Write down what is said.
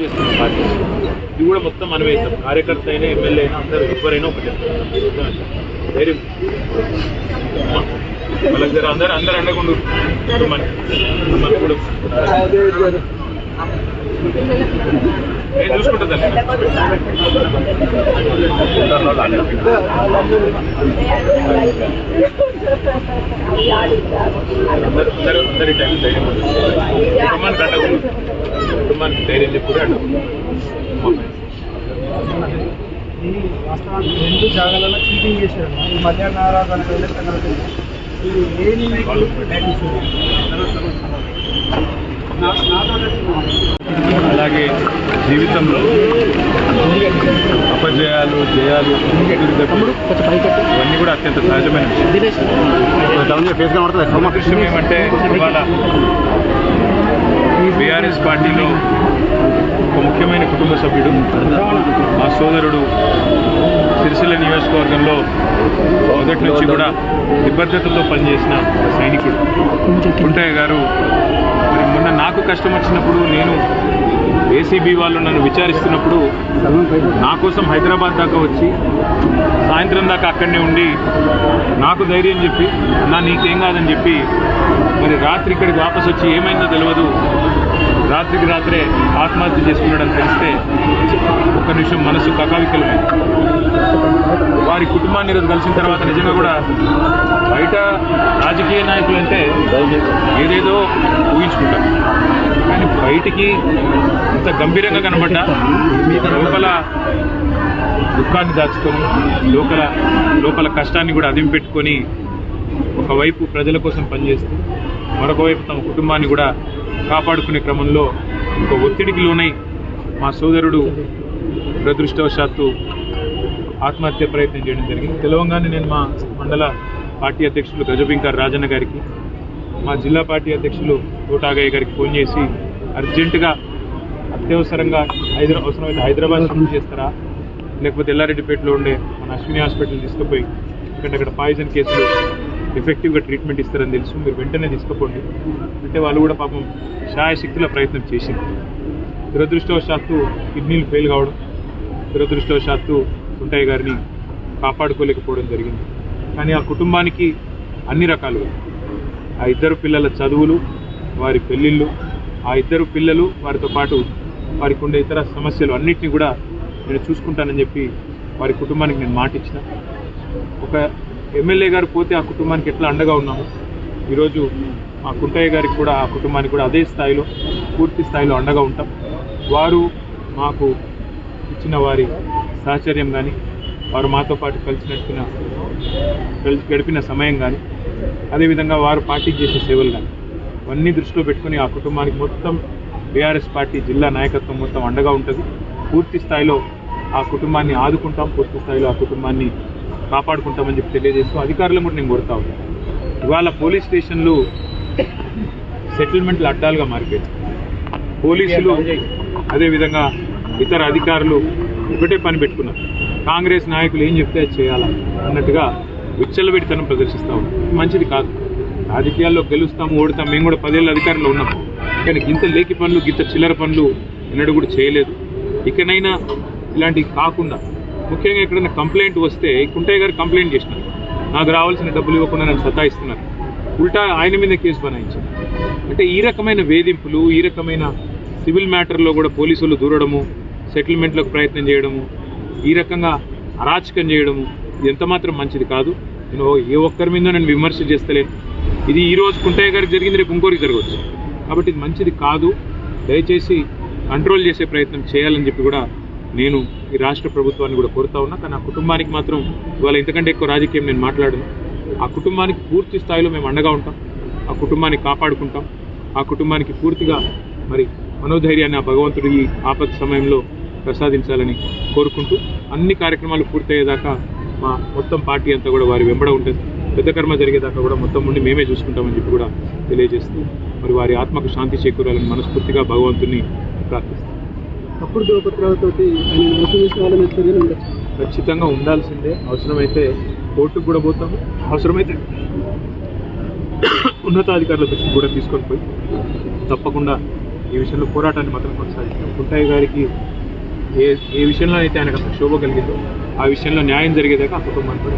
చేస్తున్న పార్టీ ఇది కూడా మొత్తం మనమే ఇస్తాం. కార్యకర్త అయినా ఎమ్మెల్యే అయినా అందరూ ఎవరైనా ఒకటే ధైర్యం వాళ్ళకి జర అందరూ అండకుండా మనకు కూడా నేను చూసుకుంటుందా అందరి టైం ధైర్యం కుటుంబానికి అండకుండా కుటుంబానికి ధైర్యం చెప్పుకుంటే అండకుండా రెండు జాగాలలో చీటింగ్ చేశారు. ఈ మధ్యాహ్న అలాగే జీవితంలో అపజయాలు జయాలు ఇవన్నీ కూడా అత్యంత సహజమైన విషయం. ఏమంటే ఇవాళ బీఆర్ఎస్ పార్టీలో ఒక ముఖ్యమైన కుటుంబ సభ్యుడు మా సోదరుడు సిరిసిల్ల నియోజకవర్గంలో మొదటి నుంచి కూడా నిబద్ధతతో పనిచేసిన సైనికుడు కుంటయ్య గారు మరి మొన్న నాకు కష్టం వచ్చినప్పుడు నేను ఏసీబీ వాళ్ళు నన్ను విచారిస్తున్నప్పుడు నా కోసం హైదరాబాద్ దాకా వచ్చి సాయంత్రం దాకా అక్కడనే ఉండి నాకు ధైర్యం చెప్పి నీకేం కాదని చెప్పి మరి రాత్రి ఇక్కడికి వాపసు వచ్చి ఏమైందో తెలియదు రాత్రికి రాత్రే ఆత్మహత్య చేసుకున్నాడని తెలిస్తే ఒక్క నిమిషం మనసు కకావికలమైంది. వారి కుటుంబాన్ని ఈరోజు కలిసిన తర్వాత నిజంగా కూడా బయట రాజకీయ నాయకులు అంటే ఏదేదో ఊహించుకుంటారు, కానీ బయటికి ఇంత గంభీరంగా కనబడ్డా లోపల దుఃఖాన్ని దాచుకొని లోపల కష్టాన్ని కూడా అదిమి పెట్టుకొని ఒకవైపు ప్రజల కోసం పనిచేస్తూ మరొక వైపు తమ కుటుంబాన్ని కూడా కాపాడుకునే క్రమంలో ఒక ఒత్తిడికి లోనై మా సోదరుడు దురదృష్టవశాత్తు ఆత్మహత్య ప్రయత్నం చేయడం జరిగింది. తెలవంగానే నేను మా మండల పార్టీ అధ్యక్షులు గజబింకర్ రాజన్న గారికి, మా జిల్లా పార్టీ అధ్యక్షులు తోటాగయ్య గారికి ఫోన్ చేసి అర్జెంటుగా అత్యవసరంగా అవసరమైతే హైదరాబాద్ షిఫ్ట్ చేస్తారా, లేకపోతే ఎల్లారెడ్డిపేటలో ఉండే మన అశ్విని హాస్పిటల్ తీసుకుపోయి ఎందుకంటే అక్కడ పాయిజన్ కేసులు ఎఫెక్టివ్గా ట్రీట్మెంట్ ఇస్తారని తెలుసు, మీరు వెంటనే తీసుకుపోండి అంటే వాళ్ళు కూడా పాపం శాయశక్తుల ప్రయత్నం చేసింది. దురదృష్టవశాత్తు కిడ్నీలు ఫెయిల్ కావడం, దురదృష్టవశాత్తు కుంటయ్య గారిని కాపాడుకోలేకపోవడం జరిగింది. కానీ ఆ కుటుంబానికి అన్ని రకాలుగా ఆ ఇద్దరు పిల్లల చదువులు, వారి పెళ్ళిళ్ళు, ఆ ఇద్దరు పిల్లలు వారితో పాటు వారికి ఉండే ఇతర సమస్యలు అన్నింటినీ కూడా నేను చూసుకుంటానని చెప్పి వారి కుటుంబానికి నేను మాట ఇచ్చిన. ఒక ఎమ్మెల్యే గారు పోతే ఆ కుటుంబానికి ఎట్లా అండగా ఉన్నాము, ఈరోజు ఆ కుంటయ్య గారికి కూడా ఆ కుటుంబానికి కూడా అదే స్థాయిలో పూర్తి స్థాయిలో అండగా ఉంటాం. వారు మాకు ఇచ్చిన వారి సహచర్యం కానీ, వారు మాతో పాటు కలిసి గడిపిన సమయం కానీ, అదేవిధంగా వారు పార్టీకి చేసే సేవలు కానీ అవన్నీ దృష్టిలో పెట్టుకుని ఆ కుటుంబానికి మొత్తం బీఆర్ఎస్ పార్టీ జిల్లా నాయకత్వం మొత్తం అండగా ఉంటుంది. పూర్తి స్థాయిలో ఆ కుటుంబాన్ని ఆదుకుంటాం, పూర్తి స్థాయిలో ఆ కుటుంబాన్ని కాపాడుకుంటామని చెప్పి తెలియజేస్తూ అధికారులను కూడా నేను కోరుతా ఉన్నాను. ఇవాళ పోలీస్ స్టేషన్లు సెటిల్మెంట్లు అడ్డాలుగా మారిపోయాయి. పోలీసులు అదేవిధంగా ఇతర అధికారులు ఒకటే పని పెట్టుకున్నారు, కాంగ్రెస్ నాయకులు ఏం చెప్తే అది చేయాలా అన్నట్టుగా విచ్చలవిడితనం ప్రదర్శిస్తూ ఉన్నాం. మంచిది కాదు. రాజకీయాల్లో గెలుస్తాము, ఓడుతాం. మేము కూడా 10 ఏళ్ళ అధికారంలో ఉన్నాం, కానీ గింత లేకి పనులు, గింత చిల్లర పనులు ఎన్నడూ కూడా చేయలేదు. ఇకనైనా ఇలాంటివి కాకుండా, ముఖ్యంగా ఎక్కడైనా కంప్లైంట్ వస్తే కుంటయ్య గారు కంప్లైంట్ చేసినారు, నాకు రావాల్సిన డబ్బులు ఇవ్వకుండా నన్ను సతాయిస్తున్నారు, ఉల్టా ఆయన మీద కేసు బనాయించారు. అంటే ఈ రకమైన వేధింపులు, ఈ రకమైన సివిల్ మ్యాటర్లో కూడా పోలీసులు దూరడము, సెటిల్మెంట్లకు ప్రయత్నం చేయడము, ఈ రకంగా అరాచకం చేయడము ఇది ఎంతమాత్రం మంచిది కాదు. నేను ఏ ఒక్కరి మీద నేను విమర్శ చేస్తలేను. ఇది ఈరోజు కుంటయ్య గారికి జరిగింది, రేపు ఇంకోరికి జరగవచ్చు. కాబట్టి ఇది మంచిది కాదు. దయచేసి కంట్రోల్ చేసే ప్రయత్నం చేయాలని చెప్పి కూడా నేను ఈ రాష్ట్ర ప్రభుత్వాన్ని కూడా కోరుతా ఉన్నా. కానీ ఆ కుటుంబానికి మాత్రం ఇవాళ ఇంతకంటే ఎక్కువ రాజకీయం నేను మాట్లాడను. ఆ కుటుంబానికి పూర్తి స్థాయిలో మేము అండగా ఉంటాం, ఆ కుటుంబాన్ని కాపాడుకుంటాం, ఆ కుటుంబానికి పూర్తిగా మరి మనోధైర్యాన్ని ఆ భగవంతుడు ఈ ఆపద సమయంలో ప్రసాదించాలని కోరుకుంటూ అన్ని కార్యక్రమాలు పూర్తయ్యేదాకా మా మొత్తం పార్టీ అంతా కూడా వారి వెంబడ ఉంటుంది. పెద్ద కర్మ జరిగేదాకా కూడా మొత్తం ఉండి మేమే చూసుకుంటామని చెప్పి కూడా తెలియజేస్తూ మరి వారి ఆత్మకు శాంతి చేకూరాలని మనస్ఫూర్తిగా భగవంతుని ప్రార్థిస్తాం. అప్పుడు ధ్రువపత్రాలతోటి ఖచ్చితంగా ఉండాల్సిందే. అవసరమైతే కోర్టుకు కూడా పోతాము, అవసరమైతే ఉన్నతాధికారుల దృష్టికి కూడా తీసుకొని పోయి తప్పకుండా ఈ విషయంలో పోరాటాన్ని మాత్రం కొనసాగిస్తున్నాం. కుంటయ్య గారికి ఏ విషయంలో అయితే ఆయనకు అంత శోభ కలిగిందో ఆ విషయంలో న్యాయం జరిగేదాకా ఆ కుటుంబాన్ని కూడా